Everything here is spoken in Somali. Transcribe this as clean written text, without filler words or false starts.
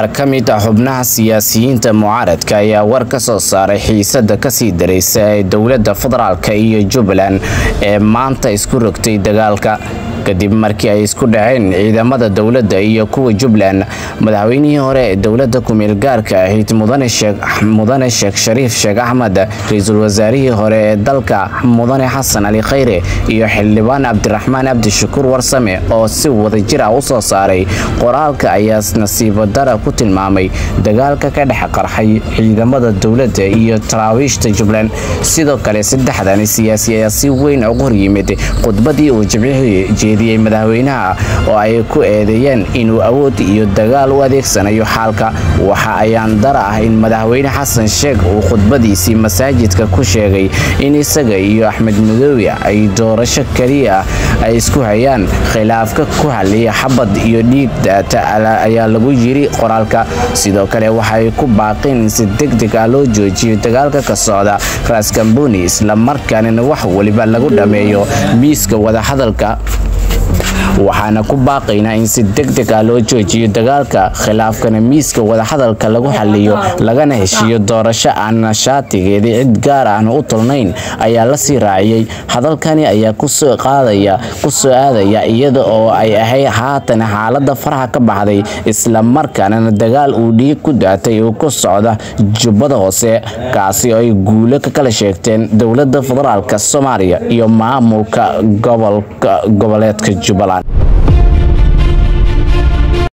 qaar ka mid ah xubnaha siyaasiyiinta mucaaradka ayaa war ka soo saaray xiisada kasii dareysa ee dowladda federaalka iyo Jubbaland ee maanta isku rogtay dagaalka kadib markii ay isku dhaceen ciidamada dowladda iyo kuwa Jubbaland. madaxweynihii hore ee dowladda ku-meel gaarka ahayd mudane Sheekh Shariif Sheekh Axmed, ra'iisul wasaarihii hore ee dalka mudane Xasan Ali Khayre iyo xildhibaan Cabdiraxmaan Cabdishakuur Warsame oo si wadajir ah u soo saaray qoraalka ayaa nasiib dara ku tilmaamay dagaalka ka dhex qarxay ciidamada dowladda iyo taraawiishta Jubbaland. sidoo kale saddexdan siyaasi ayaa si weyn uga hor yimid khudbadii uu jeediyay madaxweynaha oo ay ku eedeeyeen inuu awood iyo dagaal u adeegsanayo xalka. waxa ayaan dara ah in madaxweyne Xasan Sheekh uu khudbadiisii masaajidka ku sheegay in isaga iyo Axmed Madoobe ay doorasho kaliya ay isku hayaan, khilaafka ku haliya xabad iyo dhiig daata ayaa lagu yiri qoraalka. sidoo kale waxay ku baaqeen in si degdeg ah loo joojiyo dagaalka ka socda Ras Kamboni isla markaana wax waliba lagu dhameeyo miiska wada hadalka. waxaana ku baaqaynaa in si degdeg ah loo joojiyo dagaalka, khilaafkana miiska wada hadalka lagu xaliyo, lagana heshiiyo doorasho aan nashaatigeedii cid gaar ah u tolnayn ayaa la sii raaciyay. hadalkani ayaa ku soo aadaya iyada oo ay ahay haatan xaaladda faraha ka baxday isla markaana dagaal uu dhiig ku daatay oo ku socda Jubbada Hoose, kaasi oo ay guulo ka kala sheegteen dowladda federaalka Soomaaliya iyo maamulka goboleedka Jubbaland.